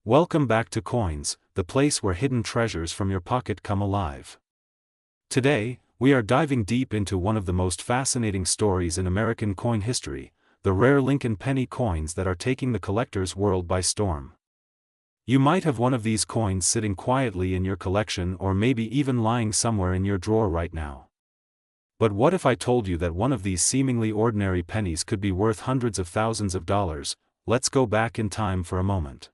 Welcome back to Coins, the place where hidden treasures from your pocket come alive. Today, we are diving deep into one of the most fascinating stories in American coin history, the rare Lincoln penny coins that are taking the collector's world by storm. You might have one of these coins sitting quietly in your collection or maybe even lying somewhere in your drawer right now. But what if I told you that one of these seemingly ordinary pennies could be worth hundreds of thousands of dollars? Let's go back in time for a moment.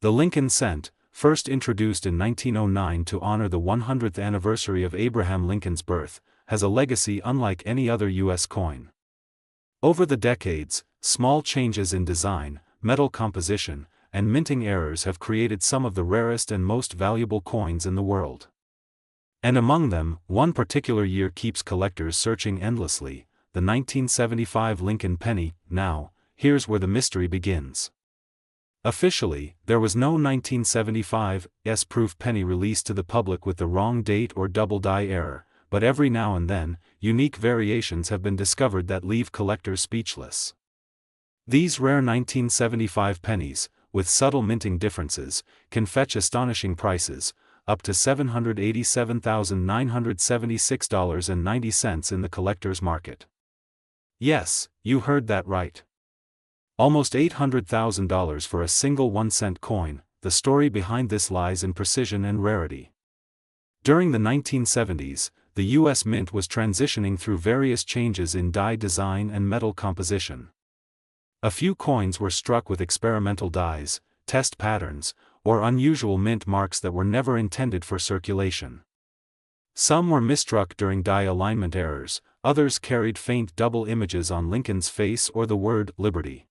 The Lincoln cent, first introduced in 1909 to honor the 100th anniversary of Abraham Lincoln's birth, has a legacy unlike any other U.S. coin. Over the decades, small changes in design, metal composition, and minting errors have created some of the rarest and most valuable coins in the world. And among them, one particular year keeps collectors searching endlessly, the 1975 Lincoln penny. Now, here's where the mystery begins. Officially, there was no 1975 S-proof penny released to the public with the wrong date or double die error, but every now and then, unique variations have been discovered that leave collectors speechless. These rare 1975 pennies, with subtle minting differences, can fetch astonishing prices, up to $787,976.90 in the collector's market. Yes, you heard that right. Almost $800,000 for a single 1-cent coin. The story behind this lies in precision and rarity. During the 1970s, the U.S. Mint was transitioning through various changes in die design and metal composition. A few coins were struck with experimental dies, test patterns, or unusual mint marks that were never intended for circulation. Some were misstruck during die alignment errors, others carried faint double images on Lincoln's face or the word Liberty.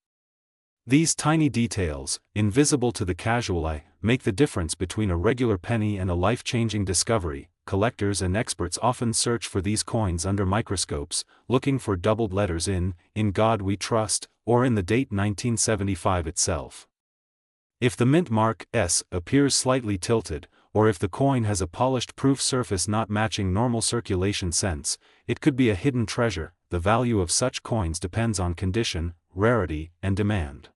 These tiny details, invisible to the casual eye, make the difference between a regular penny and a life-changing discovery. Collectors and experts often search for these coins under microscopes, looking for doubled letters in God We Trust, or in the date 1975 itself. If the mint mark S appears slightly tilted, or if the coin has a polished proof surface not matching normal circulation cents, it could be a hidden treasure. The value of such coins depends on condition, rarity, and demand.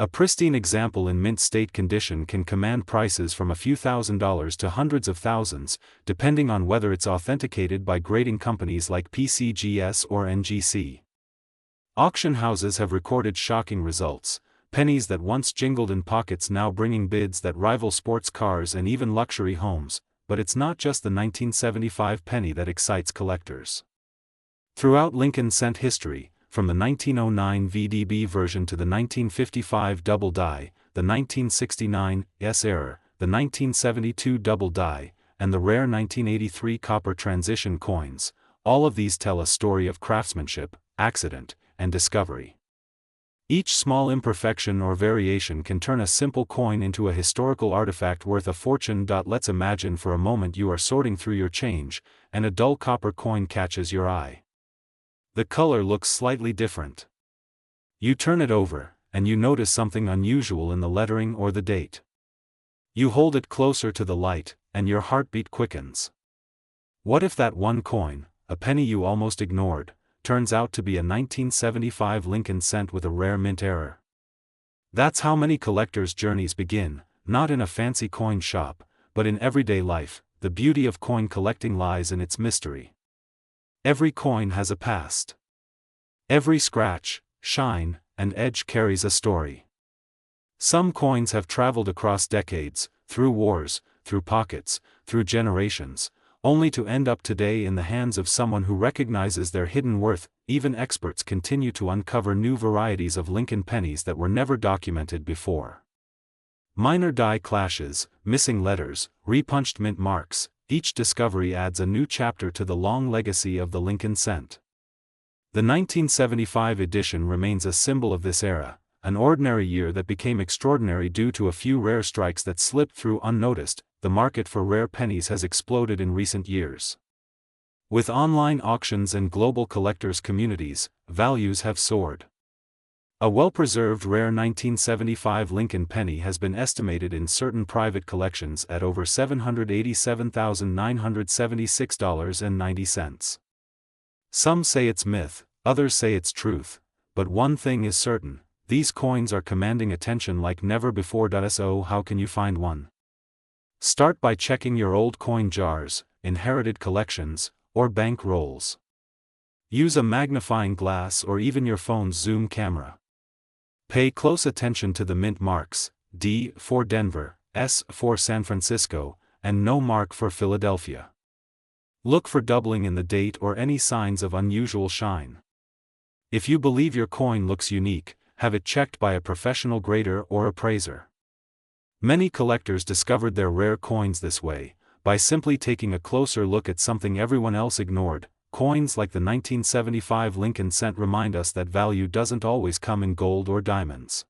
A pristine example in mint state condition can command prices from a few $1,000s to hundreds of thousands, depending on whether it's authenticated by grading companies like PCGS or NGC. Auction houses have recorded shocking results, pennies that once jingled in pockets now bringing bids that rival sports cars and even luxury homes. But it's not just the 1975 penny that excites collectors. Throughout Lincoln cent history, from the 1909 VDB version to the 1955 double die, the 1969 S error, the 1972 double die, and the rare 1983 copper transition coins, all of these tell a story of craftsmanship, accident, and discovery. Each small imperfection or variation can turn a simple coin into a historical artifact worth a fortune. Let's imagine for a moment you are sorting through your change, and a dull copper coin catches your eye. The color looks slightly different. You turn it over, and you notice something unusual in the lettering or the date. You hold it closer to the light, and your heartbeat quickens. What if that one coin, a penny you almost ignored, turns out to be a 1975 Lincoln cent with a rare mint error? That's how many collectors' journeys begin, not in a fancy coin shop, but in everyday life. The beauty of coin collecting lies in its mystery. Every coin has a past. Every scratch, shine, and edge carries a story. Some coins have traveled across decades, through wars, through pockets, through generations, only to end up today in the hands of someone who recognizes their hidden worth. Even experts continue to uncover new varieties of Lincoln pennies that were never documented before. Minor die clashes, missing letters, repunched mint marks, each discovery adds a new chapter to the long legacy of the Lincoln cent. The 1975 edition remains a symbol of this era, an ordinary year that became extraordinary due to a few rare strikes that slipped through unnoticed. The market for rare pennies has exploded in recent years. With online auctions and global collectors' communities, values have soared. A well-preserved rare 1975 Lincoln penny has been estimated in certain private collections at over $787,976.90. Some say it's myth, others say it's truth, but one thing is certain: these coins are commanding attention like never before. So how can you find one? Start by checking your old coin jars, inherited collections, or bank rolls. Use a magnifying glass or even your phone's zoom camera. Pay close attention to the mint marks, D for Denver, S for San Francisco, and no mark for Philadelphia. Look for doubling in the date or any signs of unusual shine. If you believe your coin looks unique, have it checked by a professional grader or appraiser. Many collectors discovered their rare coins this way, by simply taking a closer look at something everyone else ignored. Coins like the 1975 Lincoln cent remind us that value doesn't always come in gold or diamonds.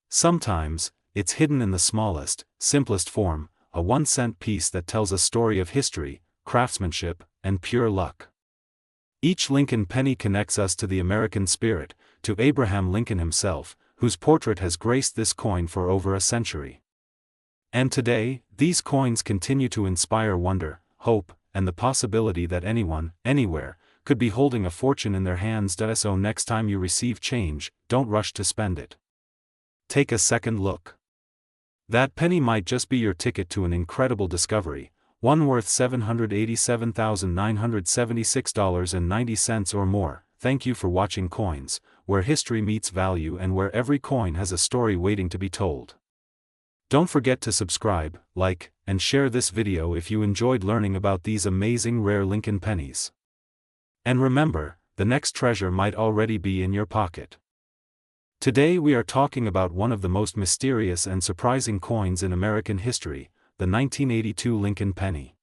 Sometimes, it's hidden in the smallest, simplest form, a 1-cent piece that tells a story of history, craftsmanship, and pure luck. Each Lincoln penny connects us to the American spirit, to Abraham Lincoln himself, whose portrait has graced this coin for over a century. And today, these coins continue to inspire wonder, hope, and the possibility that anyone, anywhere, could be holding a fortune in their hands. So next time you receive change, don't rush to spend it. Take a second look. That penny might just be your ticket to an incredible discovery, one worth $787,976.90 or more. Thank you for watching Coins, where history meets value and where every coin has a story waiting to be told. Don't forget to subscribe, like, and share this video if you enjoyed learning about these amazing rare Lincoln pennies. And remember, the next treasure might already be in your pocket. Today we are talking about one of the most mysterious and surprising coins in American history, the 1982 Lincoln penny.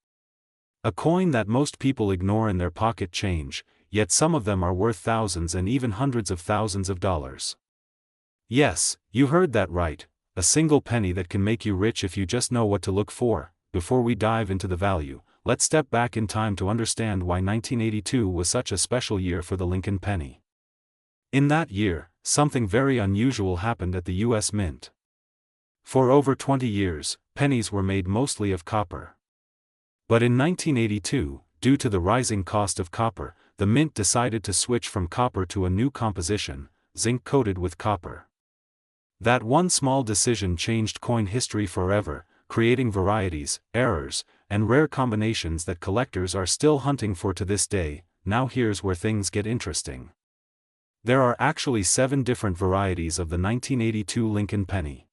A coin that most people ignore in their pocket change, yet some of them are worth thousands and even hundreds of thousands of dollars. Yes, you heard that right, a single penny that can make you rich if you just know what to look for. Before we dive into the value, let's step back in time to understand why 1982 was such a special year for the Lincoln penny. In that year, something very unusual happened at the U.S. Mint. For over 20 years, pennies were made mostly of copper. But in 1982, due to the rising cost of copper, the Mint decided to switch from copper to a new composition, zinc coated with copper. That one small decision changed coin history forever, creating varieties, errors, and rare combinations that collectors are still hunting for to this day. Now here's where things get interesting. There are actually 7 different varieties of the 1982 Lincoln penny.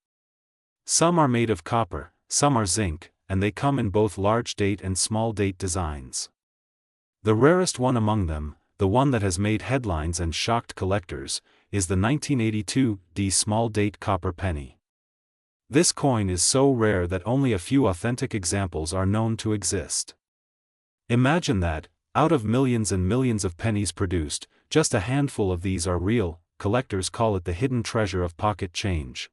Some are made of copper, some are zinc, and they come in both large date and small date designs. The rarest one among them, the one that has made headlines and shocked collectors, is the 1982 D small date copper penny. This coin is so rare that only a few authentic examples are known to exist. Imagine that, out of millions and millions of pennies produced, just a handful of these are real. Collectors call it the hidden treasure of pocket change.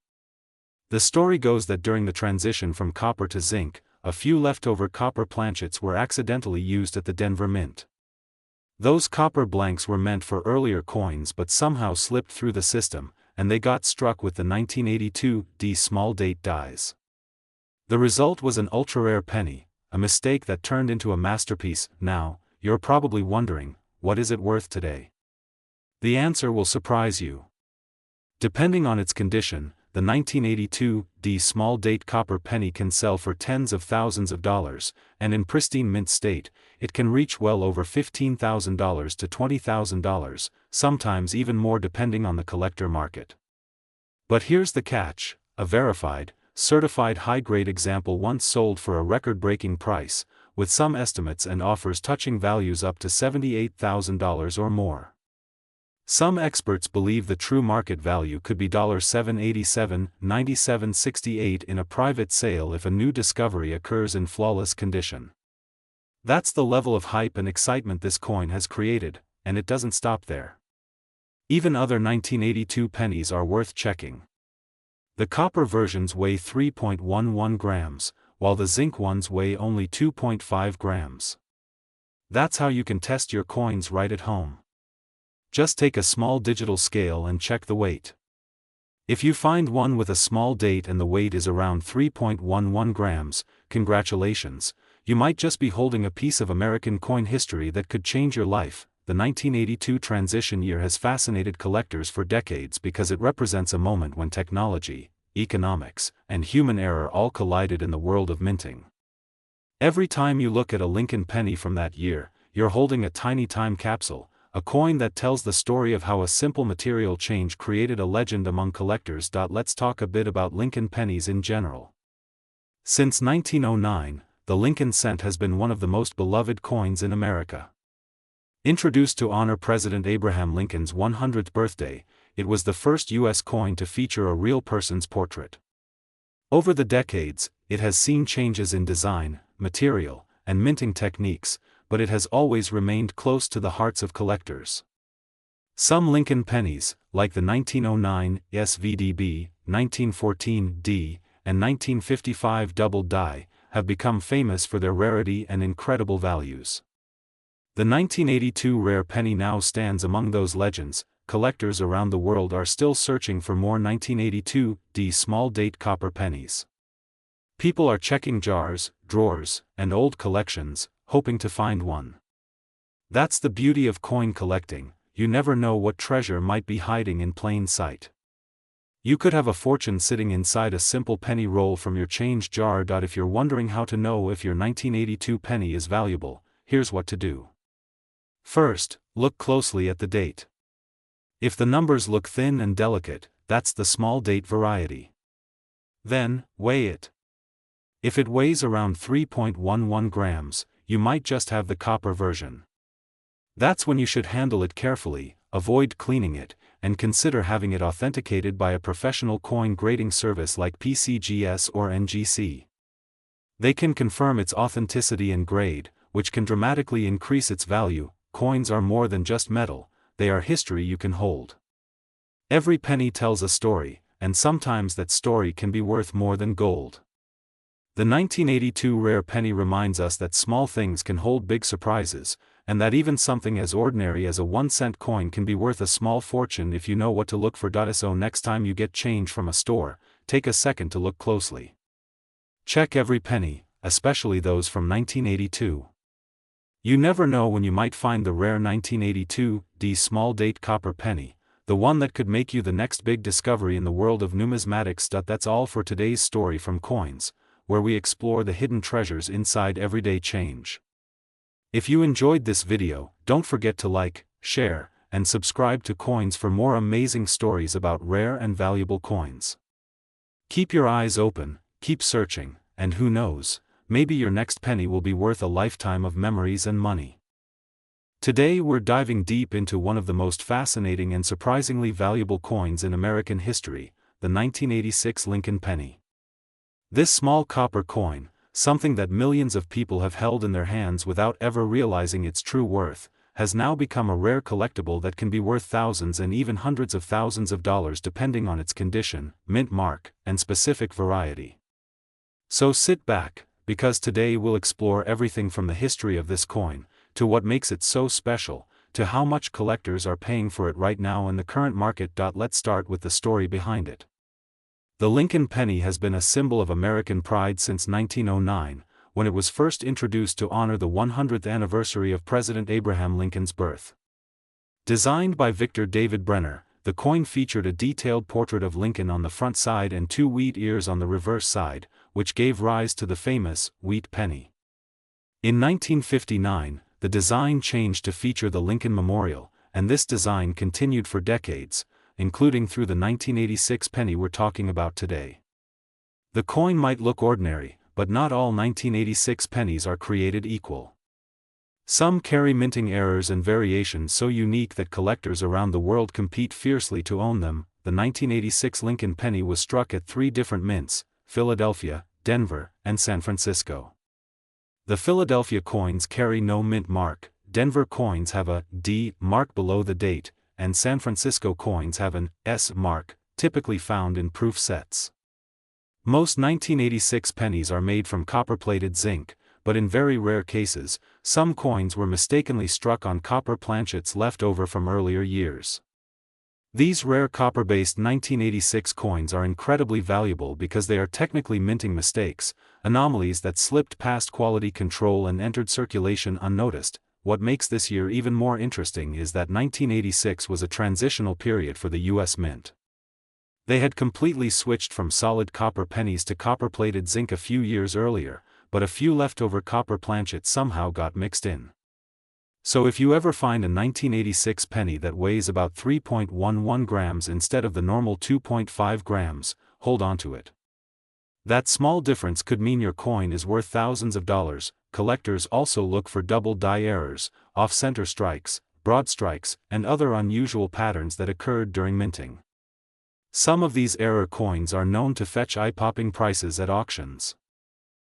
The story goes that during the transition from copper to zinc, a few leftover copper planchets were accidentally used at the Denver Mint. Those copper blanks were meant for earlier coins but somehow slipped through the system, and they got struck with the 1982 D small date dies. The result was an ultra-rare penny, a mistake that turned into a masterpiece. Now, you're probably wondering, what is it worth today? The answer will surprise you. Depending on its condition, the 1982 D small date copper penny can sell for tens of thousands of dollars, and in pristine mint state, it can reach well over $15,000 to $20,000, sometimes even more depending on the collector market. But here's the catch: a verified, certified high-grade example once sold for a record-breaking price, with some estimates and offers touching values up to $78,000 or more. Some experts believe the true market value could be $787, $97.68 in a private sale if a new discovery occurs in flawless condition. That's the level of hype and excitement this coin has created, and it doesn't stop there. Even other 1982 pennies are worth checking. The copper versions weigh 3.11 grams, while the zinc ones weigh only 2.5 grams. That's how you can test your coins right at home. Just take a small digital scale and check the weight. If you find one with a small date and the weight is around 3.11 grams, congratulations, you might just be holding a piece of American coin history that could change your life. the 1982 transition year has fascinated collectors for decades because it represents a moment when technology, economics, and human error all collided in the world of minting. Every time you look at a Lincoln penny from that year, you're holding a tiny time capsule, a coin that tells the story of how a simple material change created a legend among collectors. Let's talk a bit about Lincoln pennies in general. Since 1909, the Lincoln cent has been one of the most beloved coins in America. Introduced to honor President Abraham Lincoln's 100th birthday, it was the first U.S. coin to feature a real person's portrait. Over the decades, it has seen changes in design, material, and minting techniques, but it has always remained close to the hearts of collectors. Some Lincoln pennies, like the 1909 SVDB, 1914 D, and 1955 double die, have become famous for their rarity and incredible values. The 1982 rare penny now stands among those legends. Collectors around the world are still searching for more 1982 D small date copper pennies. People are checking jars, drawers, and old collections, hoping to find one. That's the beauty of coin collecting, you never know what treasure might be hiding in plain sight. You could have a fortune sitting inside a simple penny roll from your change jar. If you're wondering how to know if your 1982 penny is valuable, here's what to do. First, look closely at the date. If the numbers look thin and delicate, that's the small date variety. Then, weigh it. If it weighs around 3.11 grams, you might just have the copper version. That's when you should handle it carefully, avoid cleaning it, and consider having it authenticated by a professional coin grading service like PCGS or NGC. They can confirm its authenticity and grade, which can dramatically increase its value. Coins are more than just metal, they are history you can hold. Every penny tells a story, and sometimes that story can be worth more than gold. The 1982 rare penny reminds us that small things can hold big surprises, and that even something as ordinary as a 1-cent coin can be worth a small fortune if you know what to look for. So next time you get change from a store, take a second to look closely. Check every penny, especially those from 1982. You never know when you might find the rare 1982 D small date copper penny, the one that could make you the next big discovery in the world of numismatics. That's all for today's story from Coins, where we explore the hidden treasures inside everyday change. If you enjoyed this video, don't forget to like, share, and subscribe to Coins for more amazing stories about rare and valuable coins. Keep your eyes open, keep searching, and who knows, maybe your next penny will be worth a lifetime of memories and money. Today we're diving deep into one of the most fascinating and surprisingly valuable coins in American history, the 1986 Lincoln penny. This small copper coin, something that millions of people have held in their hands without ever realizing its true worth, has now become a rare collectible that can be worth thousands and even hundreds of thousands of dollars depending on its condition, mint mark, and specific variety. So sit back, because today we'll explore everything from the history of this coin, to what makes it so special, to how much collectors are paying for it right now in the current market. Let's start with the story behind it. The Lincoln penny has been a symbol of American pride since 1909, when it was first introduced to honor the 100th anniversary of President Abraham Lincoln's birth. Designed by Victor David Brenner, the coin featured a detailed portrait of Lincoln on the front side and 2 wheat ears on the reverse side, which gave rise to the famous wheat penny. In 1959, the design changed to feature the Lincoln Memorial, and this design continued for decades, including through the 1986 penny we're talking about today. The coin might look ordinary, but not all 1986 pennies are created equal. Some carry minting errors and variations so unique that collectors around the world compete fiercely to own them. The 1986 Lincoln penny was struck at 3 different mints: Philadelphia, Denver, and San Francisco. The Philadelphia coins carry no mint mark, Denver coins have a D mark below the date, and San Francisco coins have an S mark, typically found in proof sets. Most 1986 pennies are made from copper-plated zinc, but in very rare cases, some coins were mistakenly struck on copper planchets left over from earlier years. These rare copper-based 1986 coins are incredibly valuable because they are technically minting mistakes, anomalies that slipped past quality control and entered circulation unnoticed, what makes this year even more interesting is that 1986 was a transitional period for the US Mint. They had completely switched from solid copper pennies to copper-plated zinc a few years earlier, but a few leftover copper planchets somehow got mixed in. So if you ever find a 1986 penny that weighs about 3.11 grams instead of the normal 2.5 grams, hold on to it. That small difference could mean your coin is worth thousands of dollars. Collectors also look for double die errors, off-center strikes, broad strikes, and other unusual patterns that occurred during minting. Some of these error coins are known to fetch eye-popping prices at auctions.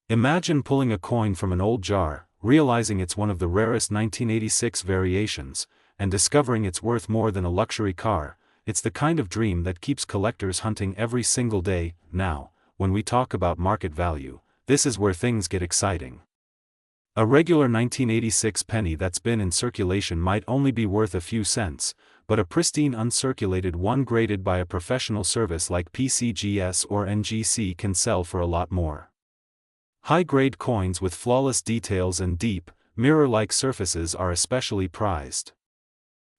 Imagine pulling a coin from an old jar, realizing it's one of the rarest 1986 variations, and discovering it's worth more than a luxury car. It's the kind of dream that keeps collectors hunting every single day. Now, when we talk about market value, this is where things get exciting. A regular 1986 penny that's been in circulation might only be worth a few cents, but a pristine uncirculated one graded by a professional service like PCGS or NGC can sell for a lot more. High-grade coins with flawless details and deep, mirror-like surfaces are especially prized.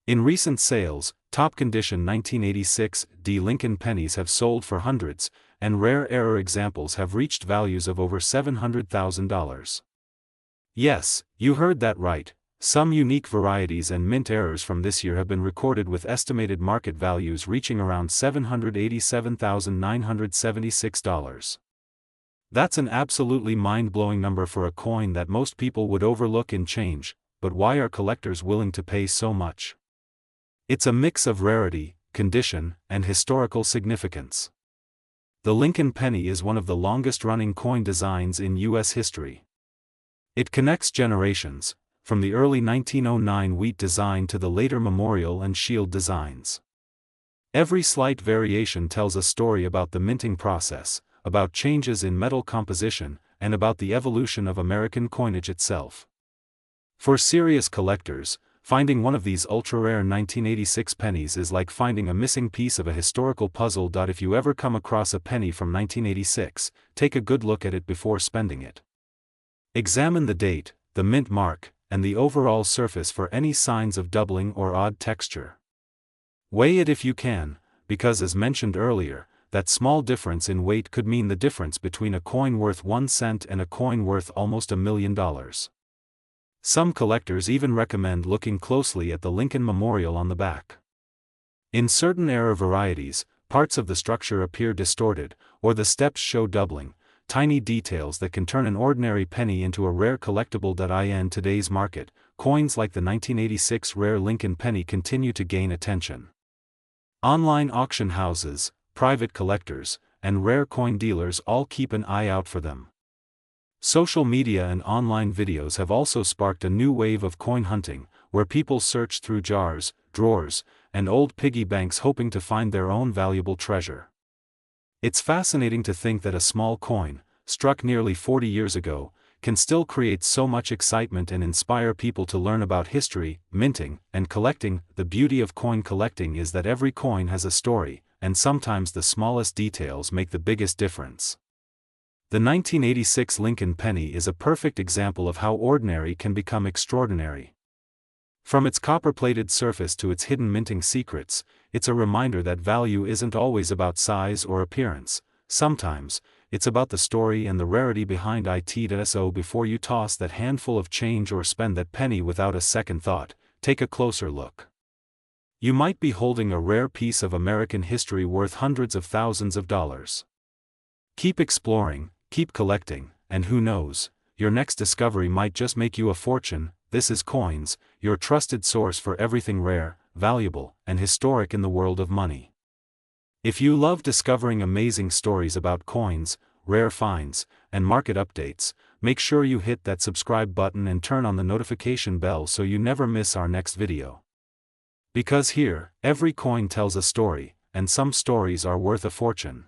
In recent sales, top-condition 1986 D Lincoln pennies have sold for hundreds, and rare error examples have reached values of over $700,000. Yes, you heard that right. Some unique varieties and mint errors from this year have been recorded with estimated market values reaching around $787,976. That's an absolutely mind-blowing number for a coin that most people would overlook in change, but why are collectors willing to pay so much? It's a mix of rarity, condition, and historical significance. The Lincoln penny is one of the longest-running coin designs in U.S. history. It connects generations, from the early 1909 wheat design to the later memorial and shield designs. Every slight variation tells a story about the minting process, about changes in metal composition, and about the evolution of American coinage itself. For serious collectors, finding one of these ultra-rare 1986 pennies is like finding a missing piece of a historical puzzle. If you ever come across a penny from 1986, take a good look at it before spending it. Examine the date, the mint mark, and the overall surface for any signs of doubling or odd texture. Weigh it if you can, because as mentioned earlier, that small difference in weight could mean the difference between a coin worth 1 cent and a coin worth almost $1 million. Some collectors even recommend looking closely at the Lincoln Memorial on the back. In certain error varieties, parts of the structure appear distorted, or the steps show doubling, tiny details that can turn an ordinary penny into a rare collectible. In today's market, coins like the 1986 rare Lincoln penny continue to gain attention. Online auction houses, private collectors, and rare coin dealers all keep an eye out for them. Social media and online videos have also sparked a new wave of coin hunting, where people search through jars, drawers, and old piggy banks hoping to find their own valuable treasure. It's fascinating to think that a small coin, struck nearly 40 years ago, can still create so much excitement and inspire people to learn about history, minting, and collecting. The beauty of coin collecting is that every coin has a story, and sometimes the smallest details make the biggest difference. The 1986 Lincoln penny is a perfect example of how ordinary can become extraordinary. From its copper-plated surface to its hidden minting secrets, it's a reminder that value isn't always about size or appearance. Sometimes, it's about the story and the rarity behind it. So before you toss that handful of change or spend that penny without a second thought, take a closer look. You might be holding a rare piece of American history worth hundreds of thousands of dollars. Keep exploring, keep collecting, and who knows, your next discovery might just make you a fortune. This is Coins, your trusted source for everything rare, valuable, and historic in the world of money. If you love discovering amazing stories about coins, rare finds, and market updates, make sure you hit that subscribe button and turn on the notification bell so you never miss our next video. Because here, every coin tells a story, and some stories are worth a fortune.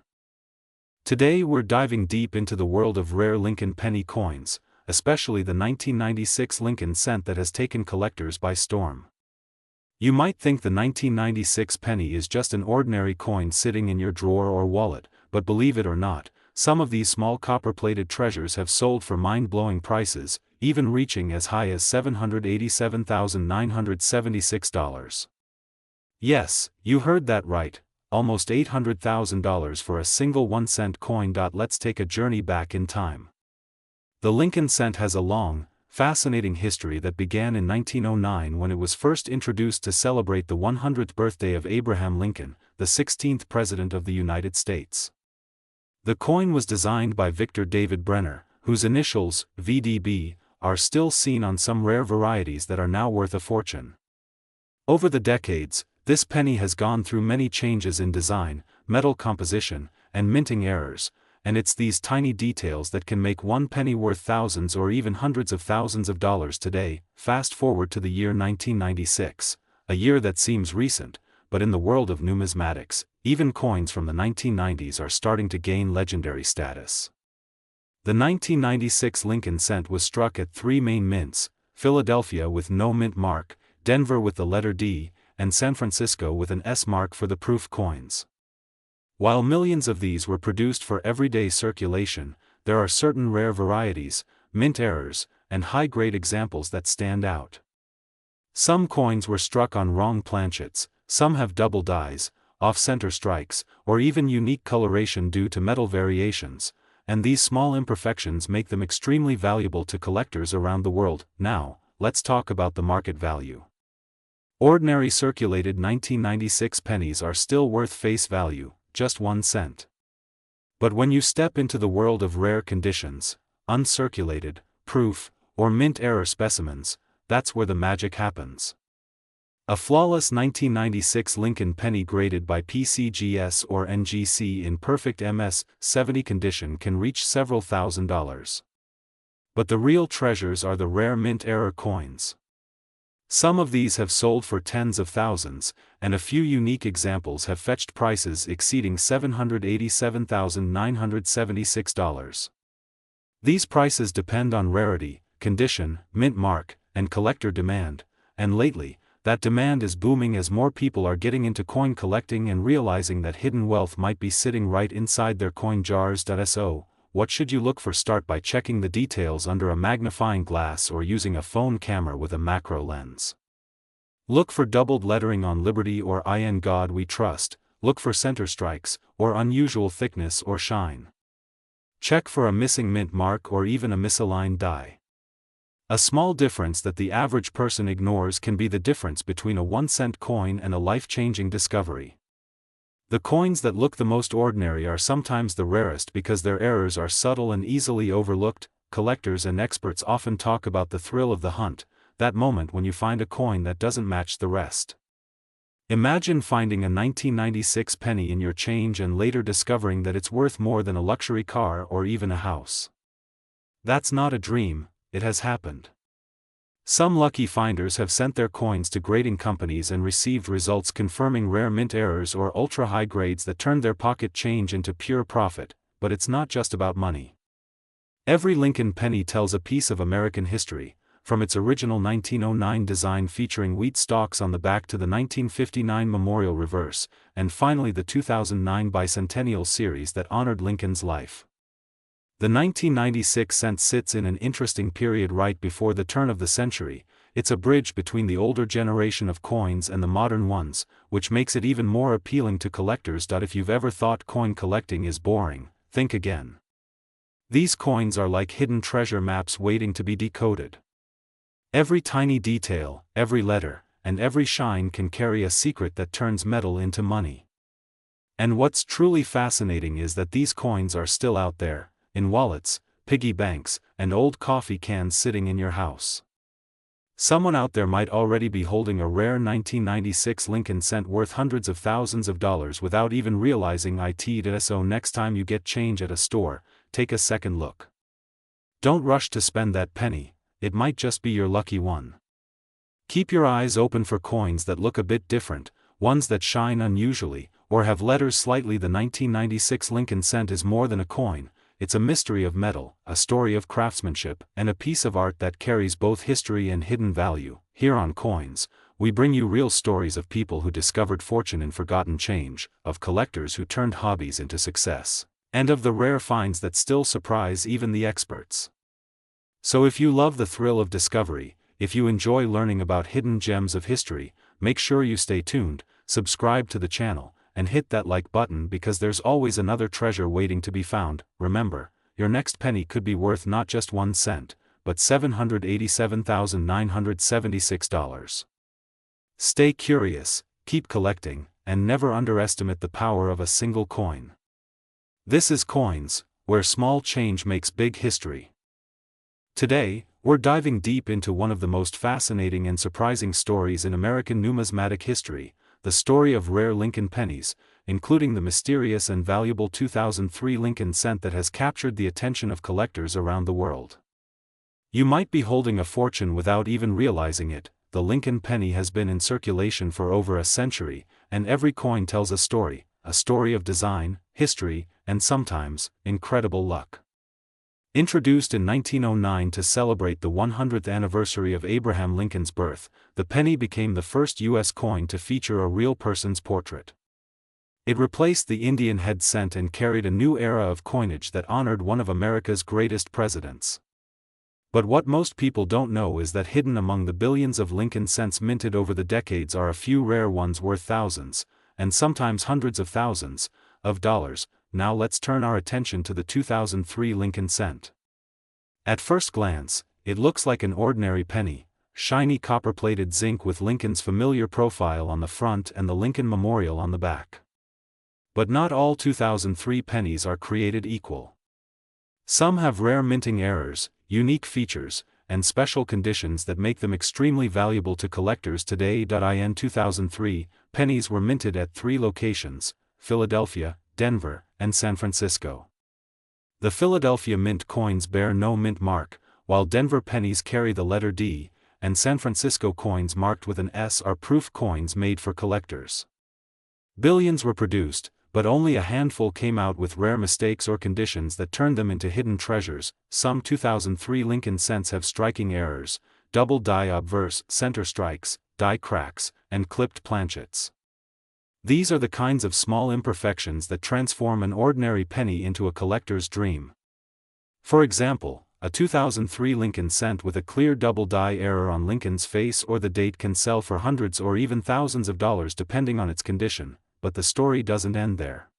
Today we're diving deep into the world of rare Lincoln penny coins, especially the 1996 Lincoln cent that has taken collectors by storm. You might think the 1996 penny is just an ordinary coin sitting in your drawer or wallet, but believe it or not, some of these small copper-plated treasures have sold for mind-blowing prices, even reaching as high as $787,976. Yes, you heard that right, almost $800,000 for a single 1-cent coin. Let's take a journey back in time. The Lincoln cent has a long, fascinating history that began in 1909 when it was first introduced to celebrate the 100th birthday of Abraham Lincoln, the 16th President of the United States. The coin was designed by Victor David Brenner, whose initials, VDB, are still seen on some rare varieties that are now worth a fortune. Over the decades, this penny has gone through many changes in design, metal composition, and minting errors, and it's these tiny details that can make one penny worth thousands or even hundreds of thousands of dollars today. Fast forward to the year 1996, a year that seems recent, but in the world of numismatics, even coins from the 1990s are starting to gain legendary status. The 1996 Lincoln cent was struck at 3 main mints: Philadelphia with no mint mark, Denver with the letter D, and San Francisco with an S mark for the proof coins. While millions of these were produced for everyday circulation, there are certain rare varieties, mint errors, and high-grade examples that stand out. Some coins were struck on wrong planchets, some have double dies, off-center strikes, or even unique coloration due to metal variations, and these small imperfections make them extremely valuable to collectors around the world. Now, let's talk about the market value. Ordinary circulated 1996 pennies are still worth face value, just 1 cent. But when you step into the world of rare conditions, uncirculated, proof, or mint error specimens, that's where the magic happens. A flawless 1996 Lincoln penny graded by PCGS or NGC in perfect MS-70 condition can reach several $1,000s. But the real treasures are the rare mint error coins. Some of these have sold for tens of thousands, and a few unique examples have fetched prices exceeding $787,976. These prices depend on rarity, condition, mint mark, and collector demand, and lately, that demand is booming as more people are getting into coin collecting and realizing that hidden wealth might be sitting right inside their coin jars. So, what should you look for? Start by checking the details under a magnifying glass or using a phone camera with a macro lens. Look for doubled lettering on Liberty or In God We Trust. Look for center strikes, or unusual thickness or shine. Check for a missing mint mark or even a misaligned die. A small difference that the average person ignores can be the difference between a 1-cent coin and a life-changing discovery. The coins that look the most ordinary are sometimes the rarest because their errors are subtle and easily overlooked. Collectors and experts often talk about the thrill of the hunt, that moment when you find a coin that doesn't match the rest. Imagine finding a 1996 penny in your change and later discovering that it's worth more than a luxury car or even a house. That's not a dream, it has happened. Some lucky finders have sent their coins to grading companies and received results confirming rare mint errors or ultra-high grades that turned their pocket change into pure profit. But it's not just about money. Every Lincoln penny tells a piece of American history, from its original 1909 design featuring wheat stalks on the back to the 1959 memorial reverse, and finally the 2009 bicentennial series that honored Lincoln's life. The 1996 cent sits in an interesting period right before the turn of the century. It's a bridge between the older generation of coins and the modern ones, which makes it even more appealing to collectors. If you've ever thought coin collecting is boring, think again. These coins are like hidden treasure maps waiting to be decoded. Every tiny detail, every letter, and every shine can carry a secret that turns metal into money. And what's truly fascinating is that these coins are still out there, in wallets, piggy banks, and old coffee cans sitting in your house. Someone out there might already be holding a rare 1996 Lincoln cent worth hundreds of thousands of dollars without even realizing it. So next time you get change at a store, take a second look. Don't rush to spend that penny, it might just be your lucky one. Keep your eyes open for coins that look a bit different, ones that shine unusually, or have letters slightly. The 1996 Lincoln cent is more than a coin. It's a mystery of metal, a story of craftsmanship, and a piece of art that carries both history and hidden value. Here on Coins, we bring you real stories of people who discovered fortune in forgotten change, of collectors who turned hobbies into success, and of the rare finds that still surprise even the experts. So if you love the thrill of discovery, if you enjoy learning about hidden gems of history, make sure you stay tuned, subscribe to the channel, and hit that like button because there's always another treasure waiting to be found. Remember, your next penny could be worth not just 1 cent, but $787,976. Stay curious, keep collecting, and never underestimate the power of a single coin. This is Coins, where small change makes big history. Today, we're diving deep into one of the most fascinating and surprising stories in American numismatic history, the story of rare Lincoln pennies, including the mysterious and valuable 2003 Lincoln cent that has captured the attention of collectors around the world. You might be holding a fortune without even realizing it. The Lincoln penny has been in circulation for over a century, and every coin tells a story of design, history, and sometimes, incredible luck. Introduced in 1909 to celebrate the 100th anniversary of Abraham Lincoln's birth, the penny became the first U.S. coin to feature a real person's portrait. It replaced the Indian head cent and carried a new era of coinage that honored one of America's greatest presidents. But what most people don't know is that hidden among the billions of Lincoln cents minted over the decades are a few rare ones worth thousands, and sometimes hundreds of thousands, of dollars. Now let's turn our attention to the 2003 Lincoln cent. At first glance, it looks like an ordinary penny, shiny copper-plated zinc with Lincoln's familiar profile on the front and the Lincoln Memorial on the back. But not all 2003 pennies are created equal. Some have rare minting errors, unique features, and special conditions that make them extremely valuable to collectors today. In 2003, pennies were minted at 3 locations: Philadelphia, Denver, and San Francisco. The Philadelphia mint coins bear no mint mark, while Denver pennies carry the letter D, and San Francisco coins marked with an S are proof coins made for collectors. Billions were produced, but only a handful came out with rare mistakes or conditions that turned them into hidden treasures. Some 2003 Lincoln cents have striking errors: double die obverse, center strikes, die cracks, and clipped planchets. These are the kinds of small imperfections that transform an ordinary penny into a collector's dream. For example, a 2003 Lincoln cent with a clear double die error on Lincoln's face or the date can sell for hundreds or even thousands of dollars depending on its condition, but the story doesn't end there.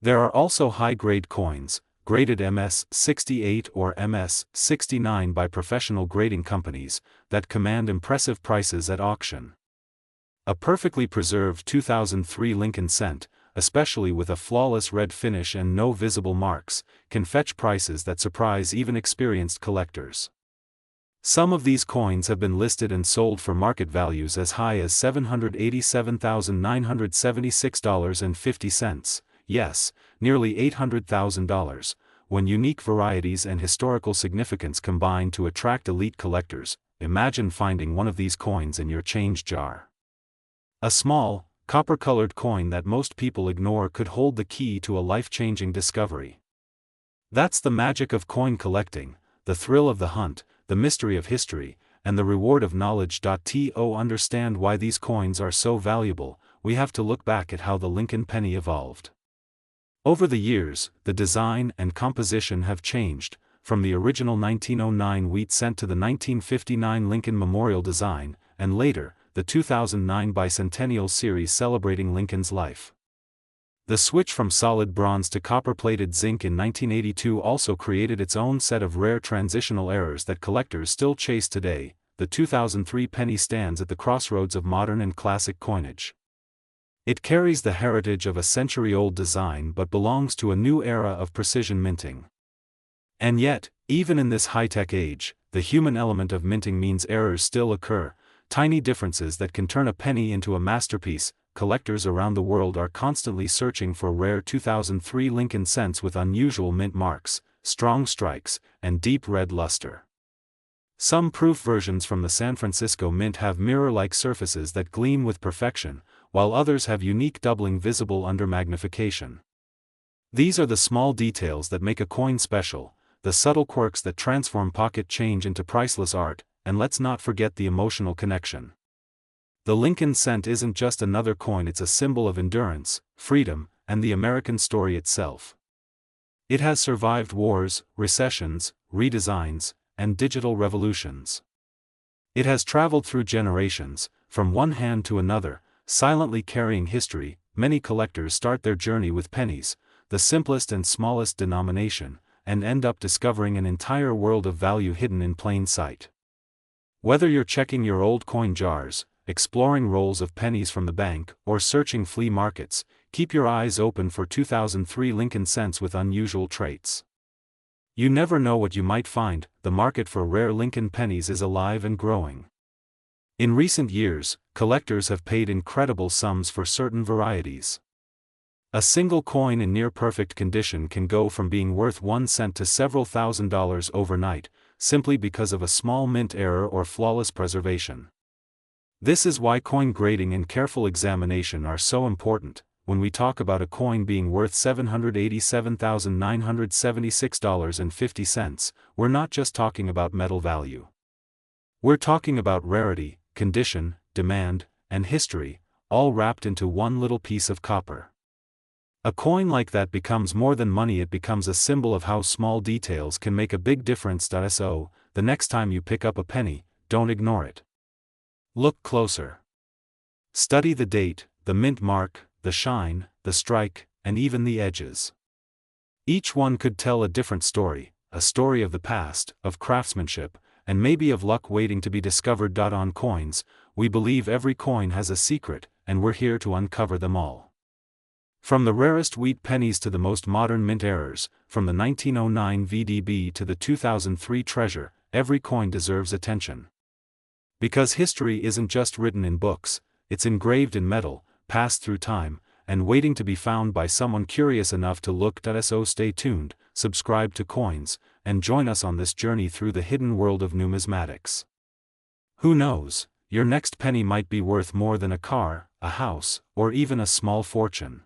There are also high-grade coins, graded MS-68 or MS-69 by professional grading companies, that command impressive prices at auction. A perfectly preserved 2003 Lincoln cent, especially with a flawless red finish and no visible marks, can fetch prices that surprise even experienced collectors. Some of these coins have been listed and sold for market values as high as $787,976.50, yes, nearly $800,000, when unique varieties and historical significance combine to attract elite collectors. Imagine finding one of these coins in your change jar. A small, copper-colored coin that most people ignore could hold the key to a life-changing discovery. That's the magic of coin collecting, the thrill of the hunt, the mystery of history, and the reward of knowledge. To understand why these coins are so valuable, we have to look back at how the Lincoln penny evolved. Over the years, the design and composition have changed, from the original 1909 wheat cent to the 1959 Lincoln Memorial design, and later, the 2009 Bicentennial series celebrating Lincoln's life. The switch from solid bronze to copper-plated zinc in 1982 also created its own set of rare transitional errors that collectors still chase today. The 2003 penny stands at the crossroads of modern and classic coinage. It carries the heritage of a century-old design but belongs to a new era of precision minting. And yet, even in this high-tech age, the human element of minting means errors still occur, tiny differences that can turn a penny into a masterpiece. Collectors around the world are constantly searching for rare 2003 Lincoln cents with unusual mint marks, strong strikes, and deep red luster. Some proof versions from the San Francisco Mint have mirror-like surfaces that gleam with perfection, while others have unique doubling visible under magnification. These are the small details that make a coin special, the subtle quirks that transform pocket change into priceless art, and let's not forget the emotional connection. The Lincoln cent isn't just another coin, it's a symbol of endurance, freedom, and the American story itself. It has survived wars, recessions, redesigns, and digital revolutions. It has traveled through generations, from one hand to another, silently carrying history. Many collectors start their journey with pennies, the simplest and smallest denomination, and end up discovering an entire world of value hidden in plain sight. Whether you're checking your old coin jars, exploring rolls of pennies from the bank, or searching flea markets, keep your eyes open for 2003 Lincoln cents with unusual traits. You never know what you might find. The market for rare Lincoln pennies is alive and growing. In recent years, collectors have paid incredible sums for certain varieties. A single coin in near-perfect condition can go from being worth 1 cent to several $1,000s overnight, simply because of a small mint error or flawless preservation. This is why coin grading and careful examination are so important. When we talk about a coin being worth $787,976.50, we're not just talking about metal value. We're talking about rarity, condition, demand, and history, all wrapped into one little piece of copper. A coin like that becomes more than money. It becomes a symbol of how small details can make a big difference. So, the next time you pick up a penny, don't ignore it. Look closer. Study the date, the mint mark, the shine, the strike, and even the edges. Each one could tell a different story, a story of the past, of craftsmanship, and maybe of luck waiting to be discovered. On coins, we believe every coin has a secret, and we're here to uncover them all. From the rarest wheat pennies to the most modern mint errors, from the 1909 VDB to the 2003 treasure, every coin deserves attention. Because history isn't just written in books, it's engraved in metal, passed through time, and waiting to be found by someone curious enough to look. So stay tuned, subscribe to Coins, and join us on this journey through the hidden world of numismatics. Who knows, your next penny might be worth more than a car, a house, or even a small fortune.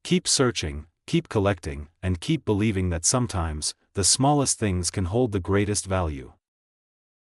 Keep searching, keep collecting, and keep believing that sometimes, the smallest things can hold the greatest value.